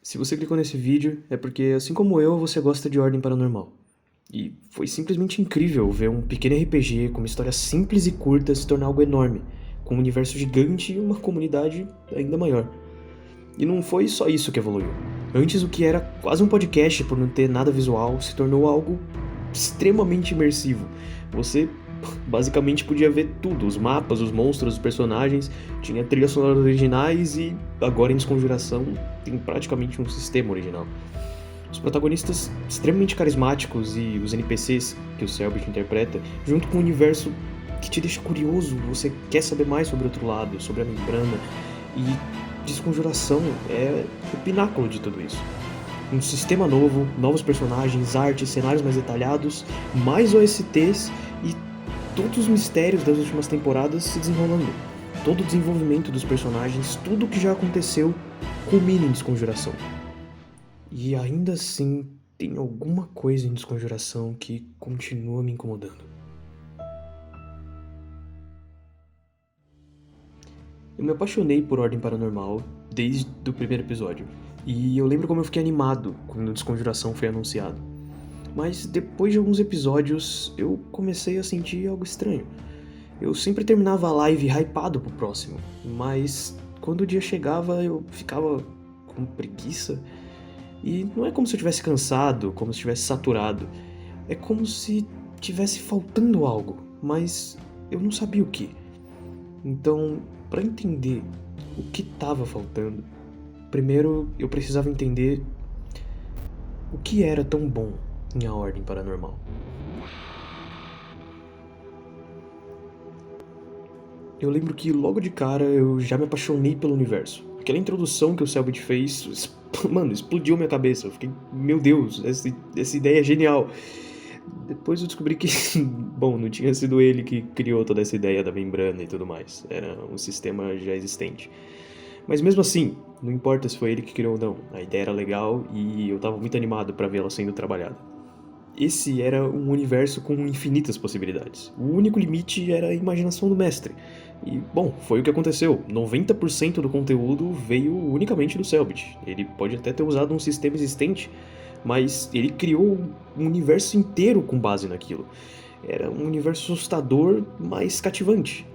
Se você clicou nesse vídeo, é porque, assim como eu, você gosta de Ordem Paranormal. E foi simplesmente incrível ver um pequeno RPG com uma história simples e curta se tornar algo enorme, com um universo gigante e uma comunidade ainda maior. E não foi só isso que evoluiu. Antes, o que era quase um podcast por não ter nada visual se tornou algo extremamente imersivo. Você basicamente podia ver tudo, os mapas, os monstros, os personagens, tinha trilhas sonoras originais e agora em Desconjuração tem praticamente um sistema original. Os protagonistas extremamente carismáticos e os NPCs que o Selbit interpreta, junto com um universo que te deixa curioso, você quer saber mais sobre o outro lado, sobre a membrana, e Desconjuração é o pináculo de tudo isso. Um sistema novo, novos personagens, arte, cenários mais detalhados, mais OSTs e todos os mistérios das últimas temporadas se desenrolando. Todo o desenvolvimento dos personagens, tudo o que já aconteceu, culmina em Desconjuração. E ainda assim, tem alguma coisa em Desconjuração que continua me incomodando. Eu me apaixonei por Ordem Paranormal desde o primeiro episódio. E eu lembro como eu fiquei animado quando Desconjuração foi anunciado. Mas depois de alguns episódios, eu comecei a sentir algo estranho. Eu sempre terminava a live hypado pro próximo, mas quando o dia chegava eu ficava com preguiça. E não é como se eu tivesse cansado, como se tivesse saturado. É como se tivesse faltando algo, mas eu não sabia o que. Então, para entender o que estava faltando, primeiro eu precisava entender o que era tão bom em A Ordem Paranormal. Eu lembro que logo de cara eu já me apaixonei pelo universo. Aquela introdução que o Selbit fez, mano, explodiu minha cabeça. Eu fiquei, meu Deus, essa ideia é genial. Depois eu descobri que, bom, não tinha sido ele que criou toda essa ideia da membrana e tudo mais. Era um sistema já existente. Mas mesmo assim, não importa se foi ele que criou ou não. A ideia era legal e eu tava muito animado pra vê-la sendo trabalhada. Esse era um universo com infinitas possibilidades. O único limite era a imaginação do mestre. E, bom, foi o que aconteceu. 90% do conteúdo veio unicamente do Selbit. Ele pode até ter usado um sistema existente, mas ele criou um universo inteiro com base naquilo. Era um universo assustador, mas cativante.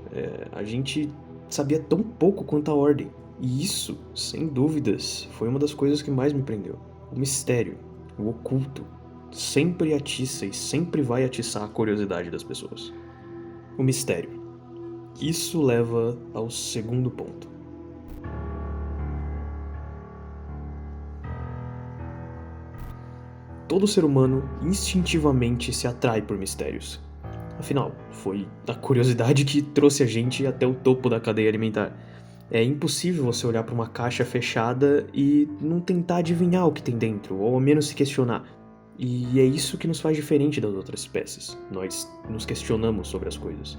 A gente sabia tão pouco quanto a Ordem. E isso, sem dúvidas, foi uma das coisas que mais me prendeu. O mistério, o oculto, sempre atiça e sempre vai atiçar a curiosidade das pessoas. O mistério. Isso leva ao segundo ponto. Todo ser humano instintivamente se atrai por mistérios. Afinal, foi a curiosidade que trouxe a gente até o topo da cadeia alimentar. É impossível você olhar para uma caixa fechada e não tentar adivinhar o que tem dentro, ou ao menos se questionar. E é isso que nos faz diferente das outras espécies. Nós nos questionamos sobre as coisas.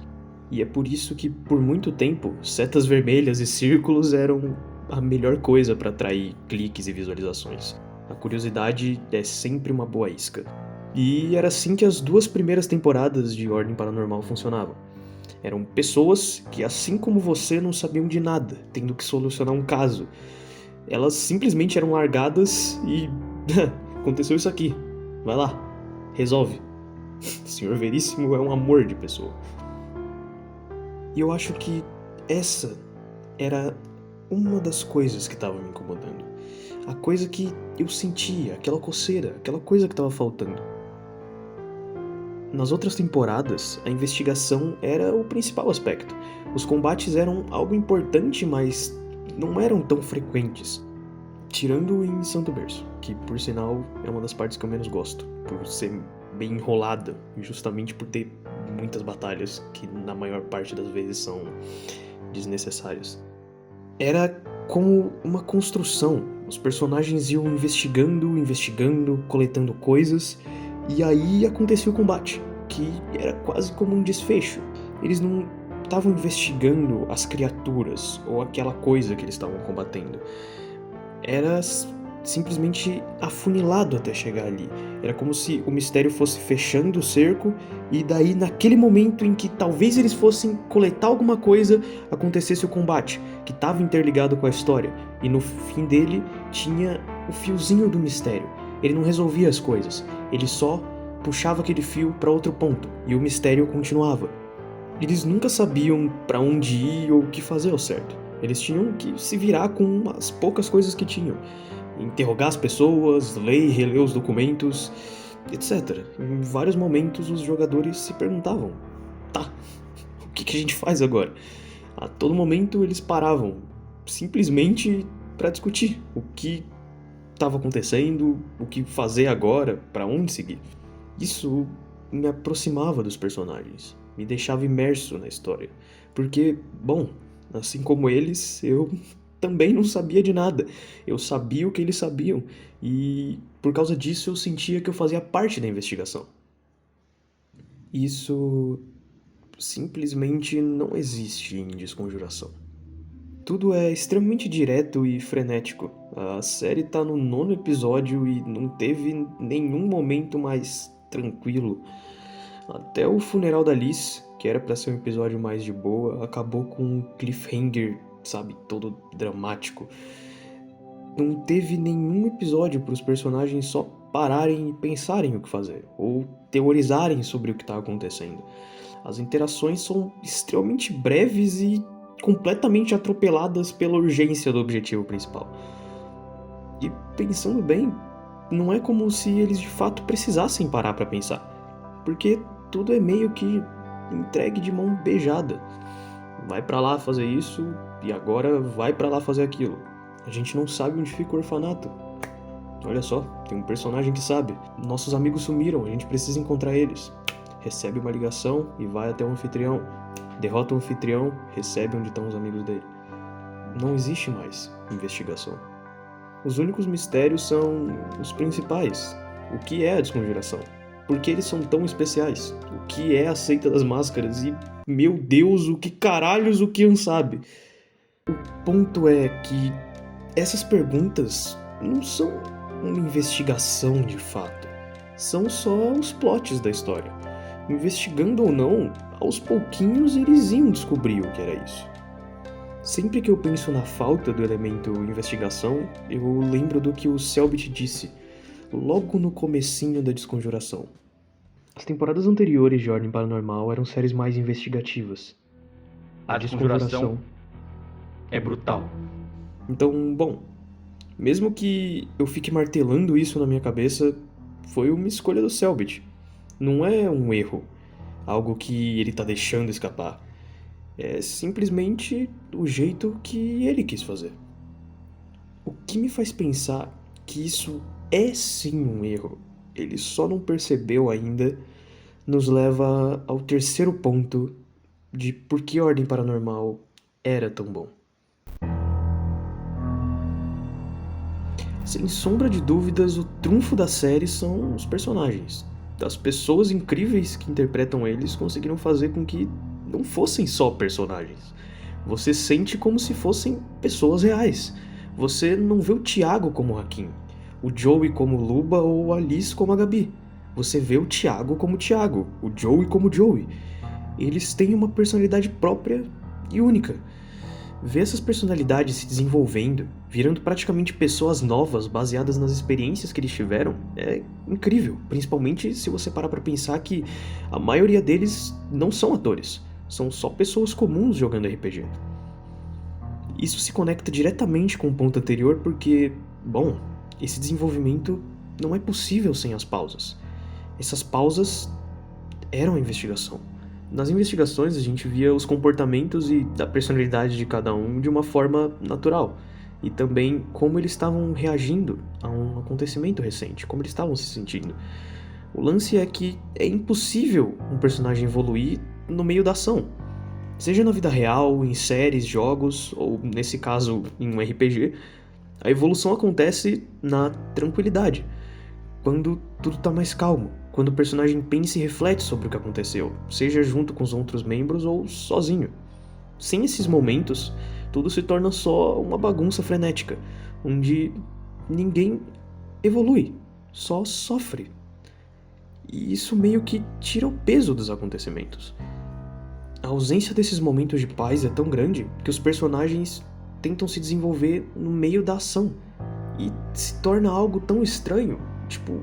E é por isso que, por muito tempo, setas vermelhas e círculos eram a melhor coisa para atrair cliques e visualizações. A curiosidade é sempre uma boa isca. E era assim que as duas primeiras temporadas de Ordem Paranormal funcionavam. Eram pessoas que, assim como você, não sabiam de nada, tendo que solucionar um caso. Elas simplesmente eram largadas e... aconteceu isso aqui. Vai lá, resolve. O Senhor Veríssimo é um amor de pessoa. E eu acho que essa era uma das coisas que estava me incomodando. A coisa que eu sentia, aquela coceira, aquela coisa que estava faltando. Nas outras temporadas, a investigação era o principal aspecto. Os combates eram algo importante, mas não eram tão frequentes. Tirando em Santo Berço, que por sinal é uma das partes que eu menos gosto, por ser bem enrolada, justamente por ter muitas batalhas que na maior parte das vezes são desnecessárias. Era como uma construção. Os personagens iam investigando, coletando coisas, e aí acontecia o combate, que era quase como um desfecho. Eles não estavam investigando as criaturas ou aquela coisa que eles estavam combatendo. Era simplesmente afunilado até chegar ali. Era como se o mistério fosse fechando o cerco e daí naquele momento em que talvez eles fossem coletar alguma coisa, acontecesse o combate, que estava interligado com a história. E no fim dele tinha o fiozinho do mistério. Ele não resolvia as coisas, ele só puxava aquele fio para outro ponto e o mistério continuava. Eles nunca sabiam para onde ir ou o que fazer ao certo. Eles tinham que se virar com as poucas coisas que tinham. Interrogar as pessoas, ler e reler os documentos, etc. Em vários momentos os jogadores se perguntavam: tá, o que a gente faz agora? A todo momento eles paravam, simplesmente para discutir o que estava acontecendo, o que fazer agora, para onde seguir. Isso me aproximava dos personagens, me deixava imerso na história, porque, bom, assim como eles, eu também não sabia de nada. Eu sabia o que eles sabiam e, por causa disso, eu sentia que eu fazia parte da investigação. Isso simplesmente não existe em Desconjuração. Tudo é extremamente direto e frenético. A série tá no 9º episódio e não teve nenhum momento mais tranquilo. Até o funeral da Liz, que era pra ser um episódio mais de boa, acabou com um cliffhanger, sabe, todo dramático. Não teve nenhum episódio para os personagens só pararem e pensarem o que fazer, ou teorizarem sobre o que está acontecendo. As interações são extremamente breves e completamente atropeladas pela urgência do objetivo principal. E pensando bem, não é como se eles de fato precisassem parar para pensar, porque tudo é meio que entregue de mão beijada. Vai pra lá fazer isso e agora vai pra lá fazer aquilo. A gente não sabe onde fica o orfanato. Olha só, tem um personagem que sabe. Nossos amigos sumiram, a gente precisa encontrar eles. Recebe uma ligação e vai até o anfitrião. Derrota o anfitrião, recebe onde estão os amigos dele. Não existe mais investigação. Os únicos mistérios são os principais. O que é a Desconjuração? Por que eles são tão especiais? O que é a seita das máscaras? E, meu Deus, o que caralhos o Kian sabe? O ponto é que essas perguntas não são uma investigação de fato. São só os plots da história. Investigando ou não, aos pouquinhos eles iam descobrir o que era isso. Sempre que eu penso na falta do elemento investigação, eu lembro do que o Selbit disse logo no comecinho da Desconjuração. As temporadas anteriores de Ordem Paranormal eram séries mais investigativas. A Desconjuração é brutal. Então, bom, mesmo que eu fique martelando isso na minha cabeça, foi uma escolha do Selbit. Não é um erro, algo que ele tá deixando escapar. É simplesmente o jeito que ele quis fazer. O que me faz pensar que isso é sim um erro, ele só não percebeu ainda, nos leva ao terceiro ponto de por que Ordem Paranormal era tão bom. Sem sombra de dúvidas, o trunfo da série são os personagens. As pessoas incríveis que interpretam eles conseguiram fazer com que não fossem só personagens. Você sente como se fossem pessoas reais. Você não vê o Thiago como o Hakim, o Joey como o Luba ou a Liz como a Gabi. Você vê o Thiago como o Thiago, o Joey como o Joey. Eles têm uma personalidade própria e única. Ver essas personalidades se desenvolvendo, virando praticamente pessoas novas baseadas nas experiências que eles tiveram, é incrível. Principalmente se você parar pra pensar que a maioria deles não são atores, são só pessoas comuns jogando RPG. Isso se conecta diretamente com o ponto anterior porque, bom, esse desenvolvimento não é possível sem as pausas. Essas pausas eram a investigação. Nas investigações a gente via os comportamentos e a personalidade de cada um de uma forma natural. E também como eles estavam reagindo a um acontecimento recente, como eles estavam se sentindo. O lance é que é impossível um personagem evoluir no meio da ação. Seja na vida real, em séries, jogos, ou nesse caso em um RPG, a evolução acontece na tranquilidade, quando tudo tá mais calmo, quando o personagem pensa e reflete sobre o que aconteceu, seja junto com os outros membros ou sozinho. Sem esses momentos, tudo se torna só uma bagunça frenética, onde ninguém evolui, só sofre. E isso meio que tira o peso dos acontecimentos. A ausência desses momentos de paz é tão grande que os personagens tentam se desenvolver no meio da ação. e se torna algo tão estranho. Tipo,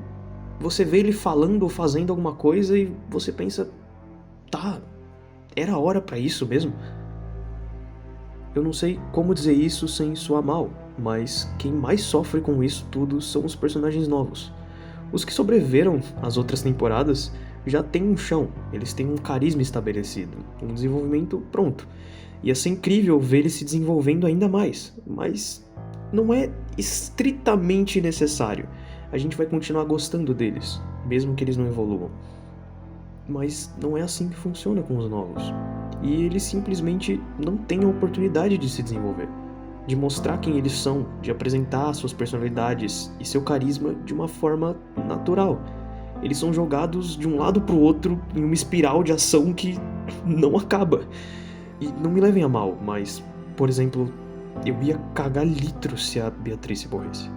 você vê ele falando ou fazendo alguma coisa e você pensa, tá, era hora pra isso mesmo? Eu não sei como dizer isso sem soar mal, mas quem mais sofre com isso tudo são os personagens novos. Os que sobreviveram às outras temporadas já têm um chão, eles têm um carisma estabelecido, um desenvolvimento pronto. Ia ser incrível ver eles se desenvolvendo ainda mais, mas não é estritamente necessário. A gente vai continuar gostando deles, mesmo que eles não evoluam. Mas não é assim que funciona com os novos. E eles simplesmente não têm a oportunidade de se desenvolver, de mostrar quem eles são, de apresentar suas personalidades e seu carisma de uma forma natural. Eles são jogados de um lado pro outro em uma espiral de ação que não acaba. E não me levem a mal, mas, por exemplo, eu ia cagar litros se a Beatrice morresse.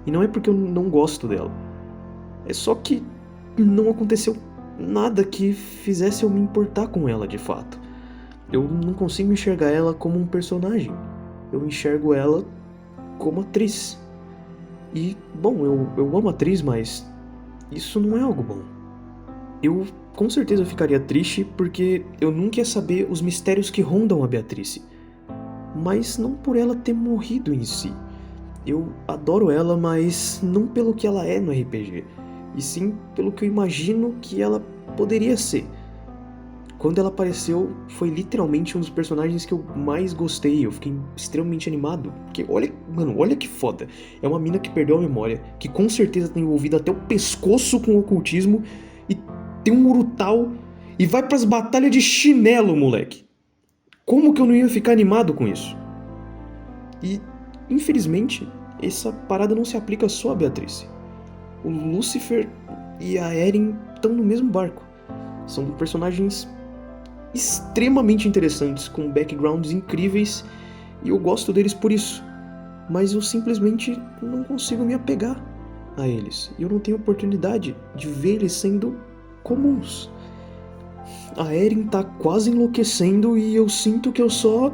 E não é porque eu não gosto dela. É só que não aconteceu nada que fizesse eu me importar com ela de fato. Eu não consigo enxergar ela como um personagem. Eu enxergo ela como atriz. E, bom, eu amo a atriz, mas isso não é algo bom. Eu com certeza ficaria triste porque eu nunca ia saber os mistérios que rondam a Beatrice. Mas não por ela ter morrido em si. Eu adoro ela, mas não pelo que ela é no RPG, e sim pelo que eu imagino que ela poderia ser. Quando ela apareceu, foi literalmente um dos personagens que eu mais gostei, eu fiquei extremamente animado, porque olha que foda. É uma mina que perdeu a memória, que com certeza tá envolvida até o pescoço com o ocultismo, e tem um Urutau, e vai pras batalhas de chinelo, moleque. Como que eu não ia ficar animado com isso? E, infelizmente, essa parada não se aplica só a Beatrice. O Lucifer e a Eren estão no mesmo barco. São personagens extremamente interessantes, com backgrounds incríveis, e eu gosto deles por isso. Mas eu simplesmente não consigo me apegar a eles. E eu não tenho oportunidade de ver eles sendo comuns. A Eren tá quase enlouquecendo e eu sinto que eu só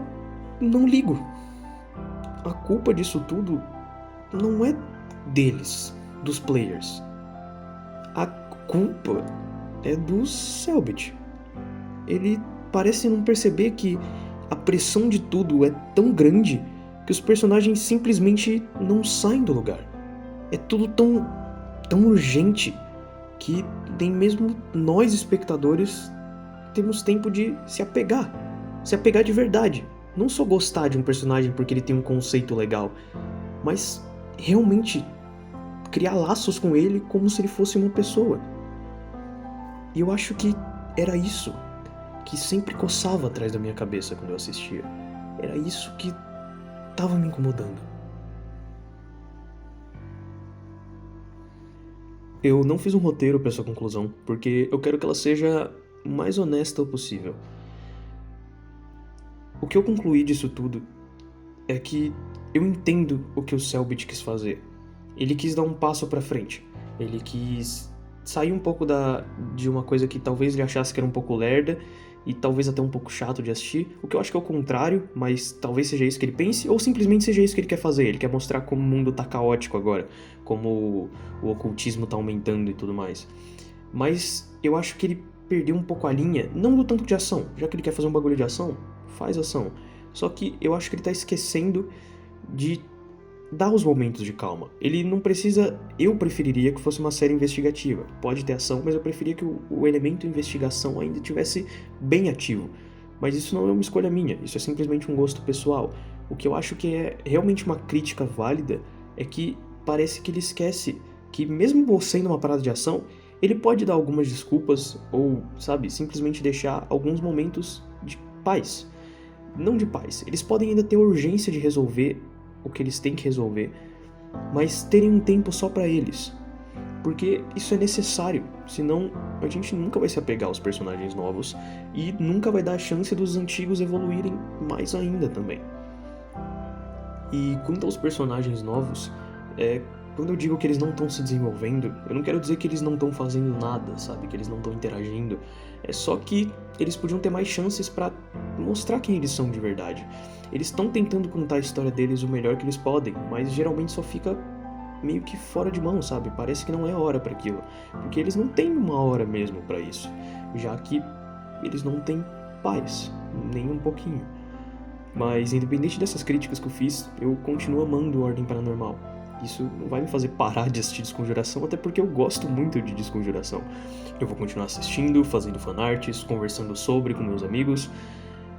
não ligo. A culpa disso tudo não é deles, dos players. A culpa é do Selbit. Ele parece não perceber que a pressão de tudo é tão grande que os personagens simplesmente não saem do lugar. É tudo tão urgente que nem mesmo nós, espectadores, temos tempo de se apegar de verdade. Não só gostar de um personagem porque ele tem um conceito legal, mas realmente criar laços com ele como se ele fosse uma pessoa. E eu acho que era isso que sempre coçava atrás da minha cabeça quando eu assistia. Era isso que tava me incomodando. Eu não fiz um roteiro para essa conclusão, porque eu quero que ela seja o mais honesta possível. O que eu concluí disso tudo é que eu entendo o que o Selbit quis fazer. Ele quis dar um passo pra frente. Ele quis sair um pouco de uma coisa que talvez ele achasse que era um pouco lerda e talvez até um pouco chato de assistir, o que eu acho que é o contrário, mas talvez seja isso que ele pense, ou simplesmente seja isso que ele quer fazer. Ele quer mostrar como o mundo tá caótico agora, como o ocultismo tá aumentando e tudo mais. Mas eu acho que ele perdeu um pouco a linha, não do tanto de ação, já que ele quer fazer um bagulho de ação, faz ação. Só que eu acho que ele tá esquecendo de dar os momentos de calma. Ele não precisa... Eu preferiria que fosse uma série investigativa. Pode ter ação, mas eu preferia que o elemento investigação ainda estivesse bem ativo. Mas isso não é uma escolha minha, isso é simplesmente um gosto pessoal. O que eu acho que é realmente uma crítica válida é que parece que ele esquece que mesmo sendo uma parada de ação, ele pode dar algumas desculpas ou, sabe, simplesmente deixar alguns momentos de paz. Não de paz. Eles podem ainda ter urgência de resolver o que eles têm que resolver, mas terem um tempo só pra eles. Porque isso é necessário, senão a gente nunca vai se apegar aos personagens novos e nunca vai dar a chance dos antigos evoluírem mais ainda também. E quanto aos personagens novos, Quando eu digo que eles não estão se desenvolvendo, eu não quero dizer que eles não estão fazendo nada, sabe? Que eles não estão interagindo. É só que eles podiam ter mais chances pra mostrar quem eles são de verdade. Eles estão tentando contar a história deles o melhor que eles podem, mas geralmente só fica meio que fora de mão, sabe? Parece que não é hora pra aquilo, porque eles não têm uma hora mesmo pra isso, já que eles não têm paz, nem um pouquinho. Mas independente dessas críticas que eu fiz, eu continuo amando Ordem Paranormal. Isso não vai me fazer parar de assistir Desconjuração, até porque eu gosto muito de Desconjuração. Eu vou continuar assistindo, fazendo fanarts, conversando sobre com meus amigos.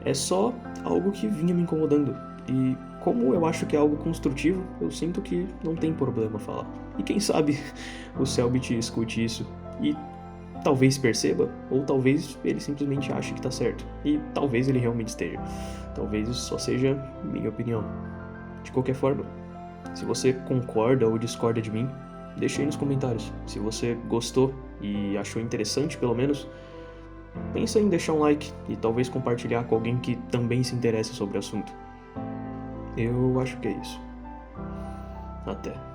É só algo que vinha me incomodando. E como eu acho que é algo construtivo, eu sinto que não tem problema falar. E quem sabe o Selbit escute isso e talvez perceba, ou talvez ele simplesmente ache que tá certo. E talvez ele realmente esteja. Talvez isso só seja minha opinião. De qualquer forma, se você concorda ou discorda de mim, deixa aí nos comentários. Se você gostou e achou interessante, pelo menos, pensa em deixar um like e talvez compartilhar com alguém que também se interessa sobre o assunto. Eu acho que é isso. Até.